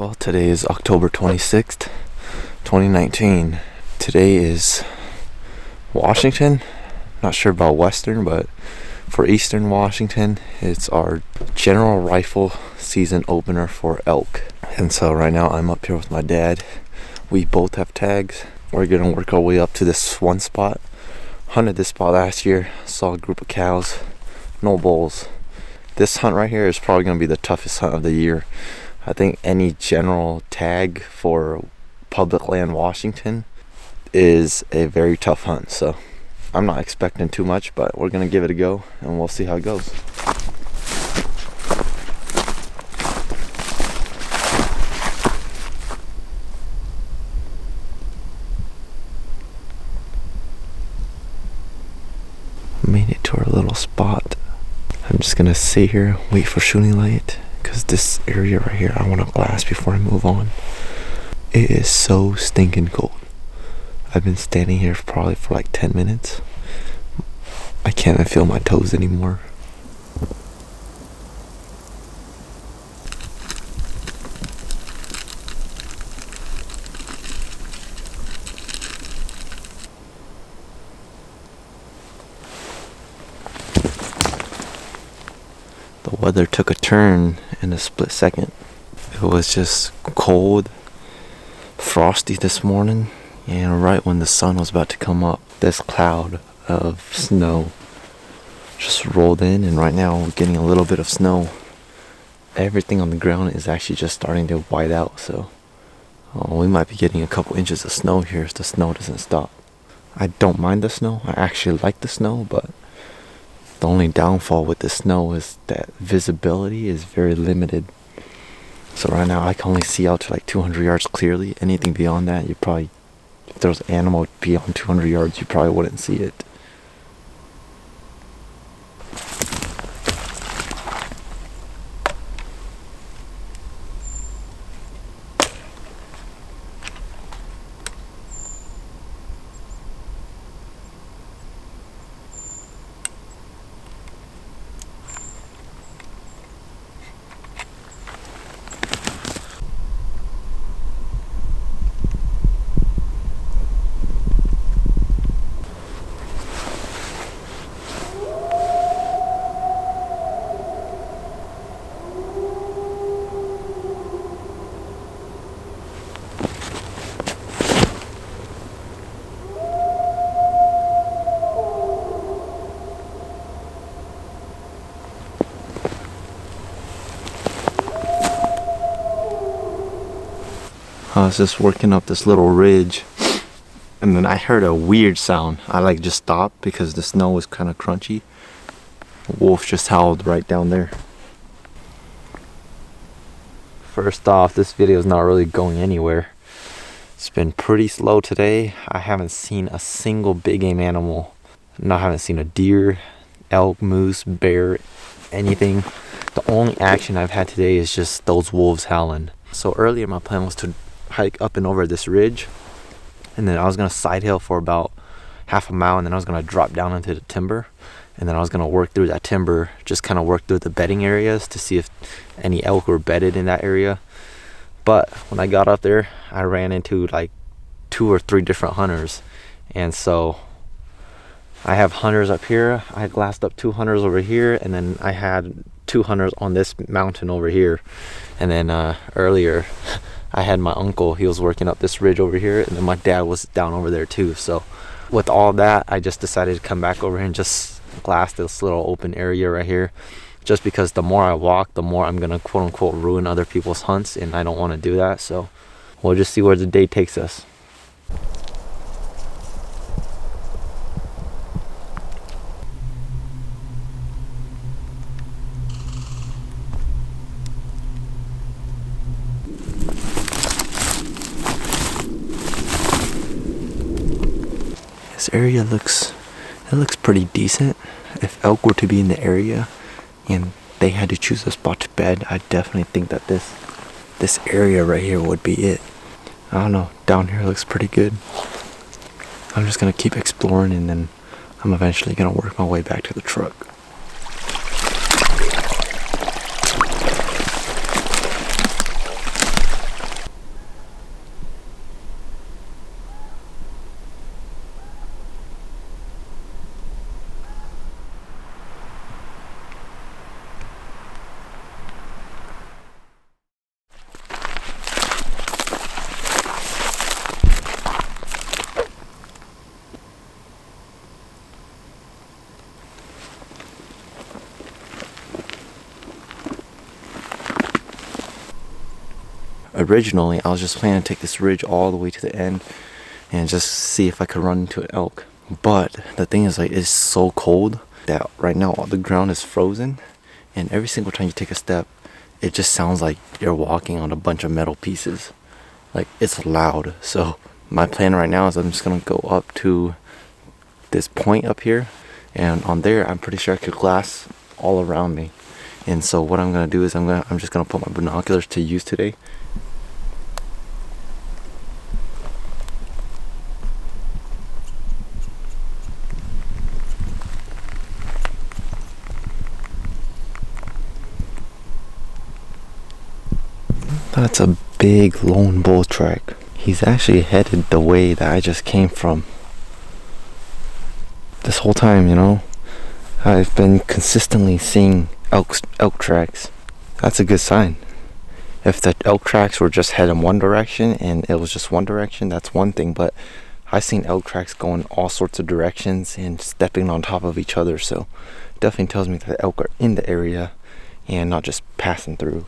Well, today is October 26th, 2019. Today is Washington. Not sure about Western, but for Eastern Washington, it's our general rifle season opener for elk. And so right now I'm up here with my dad. We both have tags. We're gonna work our way up to this one spot. Hunted this spot last year, saw a group of cows, no bulls. This hunt right here is probably gonna be the toughest hunt of the year. I think any general tag for public land Washington is a very tough hunt, so I'm not expecting too much, but we're gonna give it a go and we'll see how it goes. Made it to our little spot. I'm just gonna sit here, wait for shooting light, because this area right here I want to glass before I move on. It is so stinking cold. I've been standing here probably for like 10 minutes. I can't even feel my toes anymore. The weather took a turn in a split second. It was just cold, frosty this morning, and right when the sun was about to come up, this cloud of snow just rolled in, and right now we're getting a little bit of snow. Everything on the ground is actually just starting to white out, so we might be getting a couple inches of snow here if the snow doesn't stop. I don't mind the snow. I actually like the snow, but the only downfall with the snow is that visibility is very limited. So right now I can only see out to like 200 yards clearly. Anything beyond that, you probably, if there was an animal beyond 200 yards, you probably wouldn't see it. I was just working up this little ridge, and then I heard a weird sound. I just stopped because the snow was kind of crunchy. A wolf just howled right down there. First off, this video is not really going anywhere. It's been pretty slow today. I haven't seen a single big game animal. I haven't seen a deer, elk, moose, bear, anything. The only action I've had today is just those wolves howling. So earlier my plan was to hike up and over this ridge, and then I was gonna side hill for about half a mile, and then I was gonna drop down into the timber, and then I was gonna work through that timber, just kind of work through the bedding areas to see if any elk were bedded in that area. But when I got up there, I ran into like 2 or 3 different hunters, and so I have hunters up here. I glassed up 2 hunters over here, and then I had 2 hunters on this mountain over here. And then earlier I had my uncle, he was working up this ridge over here, and then my dad was down over there too. So with all that, I just decided to come back over here and just glass this little open area right here, just because the more I walk, the more I'm gonna quote unquote ruin other people's hunts, and I don't want to do that. So we'll just see where the day takes us. This area looks pretty decent. If elk were to be in the area and they had to choose a spot to bed, I definitely think that this area right here would be it. I don't know, down here looks pretty good. I'm just gonna keep exploring, and then I'm eventually gonna work my way back to the truck. originally I was just planning to take this ridge all the way to the end and just see if I could run into an elk. But the thing is, like, it's so cold that right now all the ground is frozen, and every single time you take a step, it just sounds like you're walking on a bunch of metal pieces. Like, it's loud. So my plan right now is I'm just gonna go up to this point up here, and on there I'm pretty sure I could glass all around me. And so what I'm gonna do is I'm just gonna put my binoculars to use today. That's a big lone bull track. He's actually headed the way that I just came from. This whole time, you know, I've been consistently seeing elk tracks. That's a good sign. If the elk tracks were just heading one direction and it was just one direction, that's one thing. But I've seen elk tracks going all sorts of directions and stepping on top of each other. So it definitely tells me that the elk are in the area and not just passing through.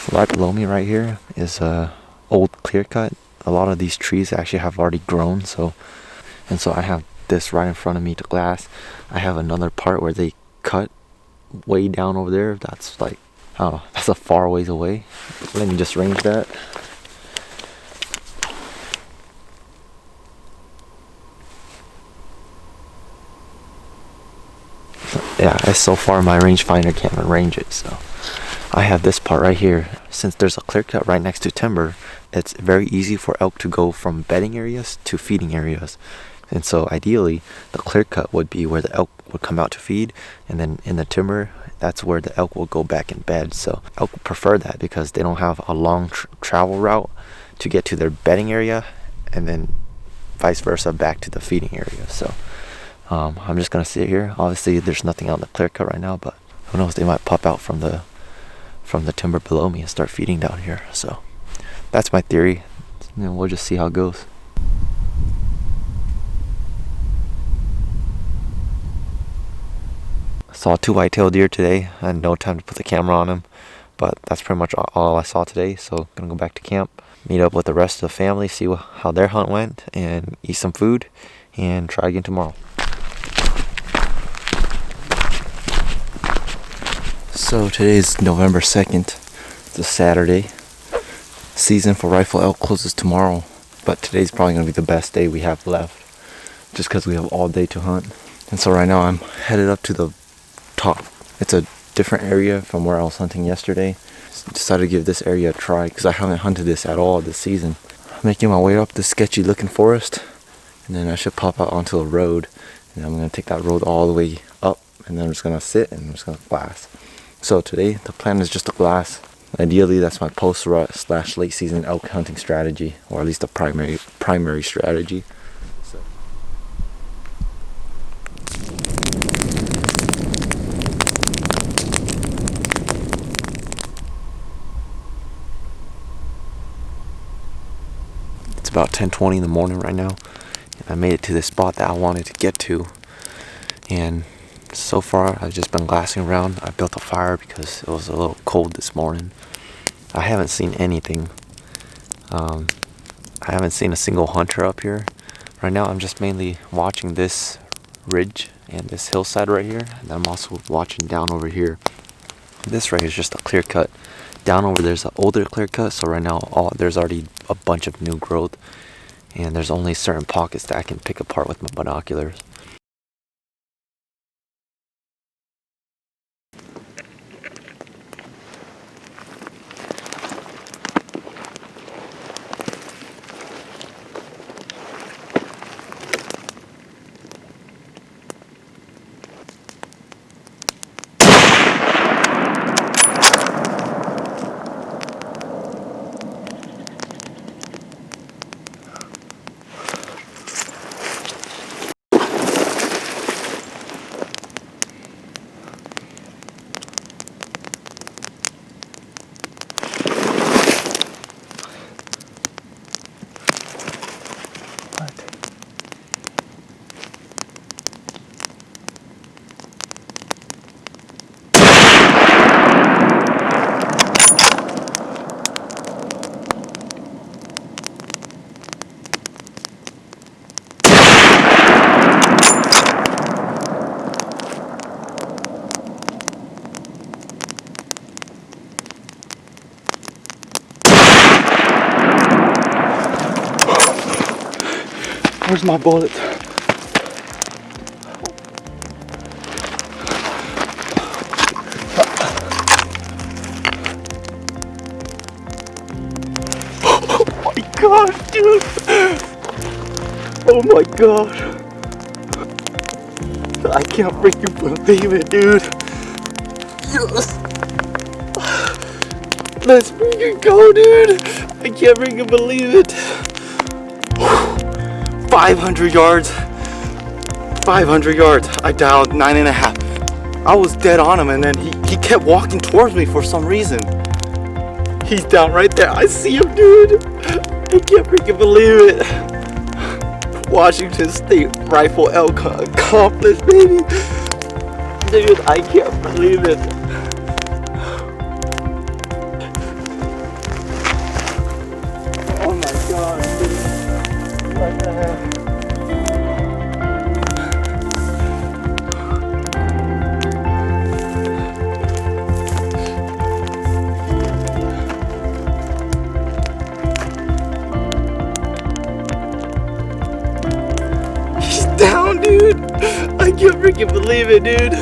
Right below me right here is a old clear cut. A lot of these trees actually have already grown, so I have this right in front of me to glass. I have another part where they cut way down over there. That's like, oh, that's a far ways away. Let me just range that. Yeah, it's so far my rangefinder can't even range it, so I have this part right here. Since there's a clear cut right next to timber, it's very easy for elk to go from bedding areas to feeding areas. And so ideally, the clear cut would be where the elk would come out to feed, and then in the timber, that's where the elk will go back in bed. So elk prefer that because they don't have a long travel route to get to their bedding area, and then vice versa back to the feeding area. So I'm just gonna sit here. Obviously, there's nothing out in the clear cut right now, but who knows? They might pop out from the timber below me and start feeding down here. So that's my theory, and we'll just see how it goes. Saw 2 white-tailed deer today. I had no time to put the camera on them, but that's pretty much all I saw today. So gonna go back to camp, meet up with the rest of the family, see how their hunt went, and eat some food, and try again tomorrow. So today's November 2nd. It's a Saturday. Season for rifle elk closes tomorrow, but today's probably going to be the best day we have left, just because we have all day to hunt. And so right now I'm headed up to the top. It's a different area from where I was hunting yesterday. Decided to give this area a try because I haven't hunted this at all this season. I'm making my way up this sketchy looking forest, and then I should pop out onto a road, and I'm going to take that road all the way up, and then I'm just going to sit and I'm just going to glass. So today the plan is just to glass. Ideally, that's my post-rut / late season elk hunting strategy, or at least a primary strategy. So. It's about 10:20 in the morning right now, and I made it to the spot that I wanted to get to, and so far I've just been glassing around. I built a fire because it was a little cold this morning. I haven't seen anything. I haven't seen a single hunter up here. Right now I'm just mainly watching this ridge and this hillside right here, and I'm also watching down over here. This right here is just a clear cut. Down over there's an older clear cut, so right now there's already a bunch of new growth, and there's only certain pockets that I can pick apart with my binoculars. Where's my bullet? Oh my gosh, dude! Oh my god! I can't freaking believe it, dude! Yes! Let's freaking go, dude! I can't freaking believe it! 500 yards. 500 yards. I dialed 9.5. I was dead on him, and then he kept walking towards me for some reason. He's down right there. I see him, dude. I can't freaking believe it. Washington State rifle elk accomplished, baby. Dude, I can't believe it. Oh my god, dude. What the heck? Down, dude. I can't freaking believe it, dude.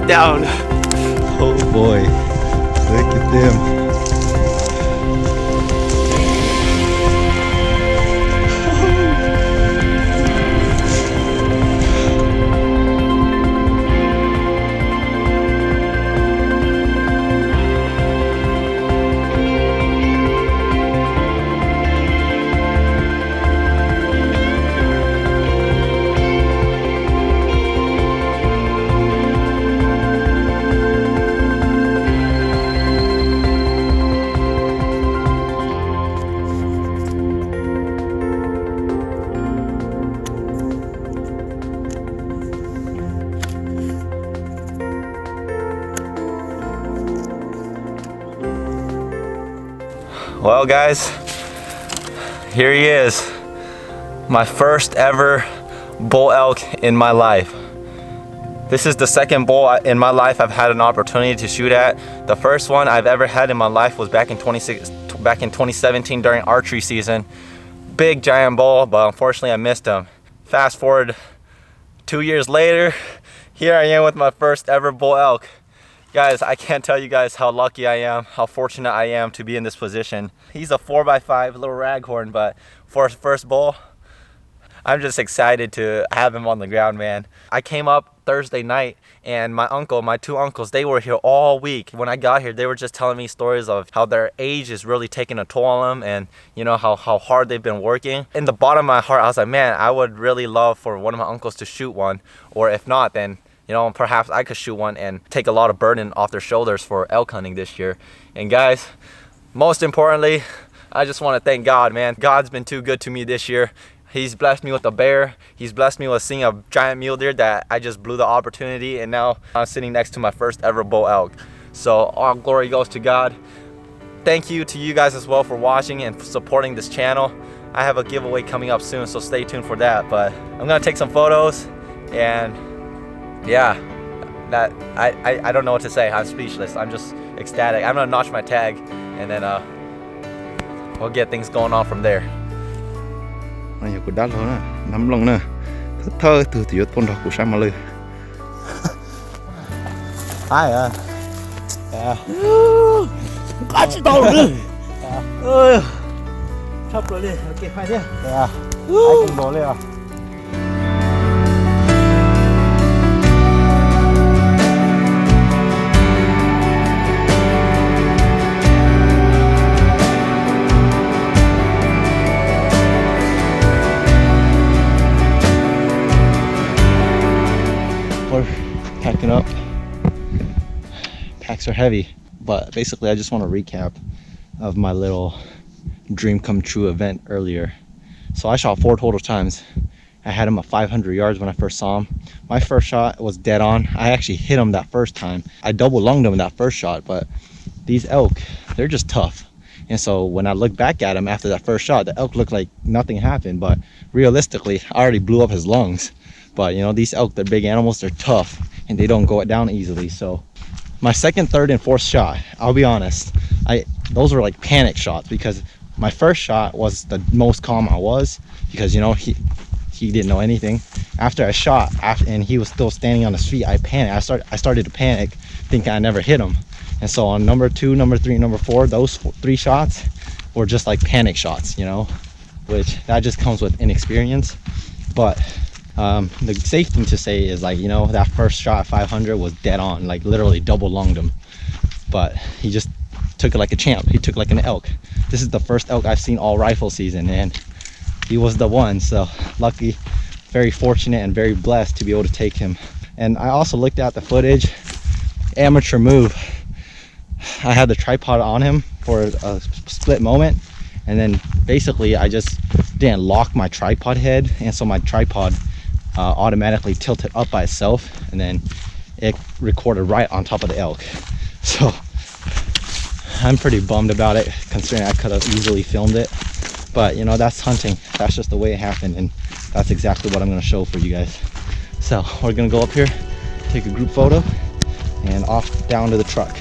Down. Oh boy, look at them. Well, guys, here he is. My first ever bull elk in my life. This is the second bull in my life I've had an opportunity to shoot at. The first one I've ever had in my life was back in 2017 during archery season. Big giant bull, but unfortunately I missed him. Fast forward 2 years later, here I am with my first ever bull elk. Guys, I can't tell you guys how lucky I am, how fortunate I am to be in this position. He's a 4x5 little raghorn, but for his first bull, I'm just excited to have him on the ground, man. I came up Thursday night, and my two uncles, they were here all week. When I got here, they were just telling me stories of how their age is really taking a toll on them, and you know how hard they've been working. In the bottom of my heart, I was like, man, I would really love for one of my uncles to shoot one, or if not, then you know, perhaps I could shoot one and take a lot of burden off their shoulders for elk hunting this year. And guys, most importantly, I just want to thank God, man. God's been too good to me this year. He's blessed me with a bear. He's blessed me with seeing a giant mule deer that I just blew the opportunity, and now I'm sitting next to my first ever bull elk. So all glory goes to God. Thank you to you guys as well for watching and supporting this channel. I have a giveaway coming up soon, so stay tuned for that. But I'm gonna take some photos, and yeah, that I don't know what to say. I'm speechless. I'm just ecstatic. I'm gonna notch my tag, and then we'll get things going on from there. Này của đắt luôn nè, nắm lông nè, thơ từ từ con đọc của sang mà lư. Ai à? À. Cá chỉ tàu nữa. Chắp rồi đi, ok phải đi. À. Ai cùng đổ lên à? We're packing up. Packs are heavy, but basically I just want a recap of my little dream come true event earlier. So I shot 4 total times, I had him at 500 yards when I first saw him. My first shot was dead on. I actually hit him that first time. I double lunged him in that first shot, but these elk, they're just tough. And so when I look back at him after that first shot, the elk looked like nothing happened, but realistically, I already blew up his lungs. But you know, these elk, they're big animals, they're tough, and they don't go down easily. So my second, third, and fourth shot, I'll be honest, those were like panic shots, because my first shot was the most calm I was, because you know, he didn't know anything. After I shot, and he was still standing on his feet, I panicked. I started to panic, thinking I never hit him. And so on number 2, number 3, number 4, those 3 shots were just like panic shots, you know, which that just comes with inexperience. But the safe thing to say is, like, you know, that first shot at 500 was dead on, like literally double lunged him. But he just took it like a champ. He took like an elk. This is the first elk I've seen all rifle season, and he was the one. So lucky, very fortunate, and very blessed to be able to take him. And I also looked at the footage. Amateur move. I had the tripod on him for a split moment, and then basically I just didn't lock my tripod head, and so my tripod automatically tilted up by itself, and then it recorded right on top of the elk. So I'm pretty bummed about it, considering I could have easily filmed it. But you know, that's hunting. That's just the way it happened, and that's exactly what I'm going to show for you guys. So we're going to go up here, take a group photo, and off down to the truck.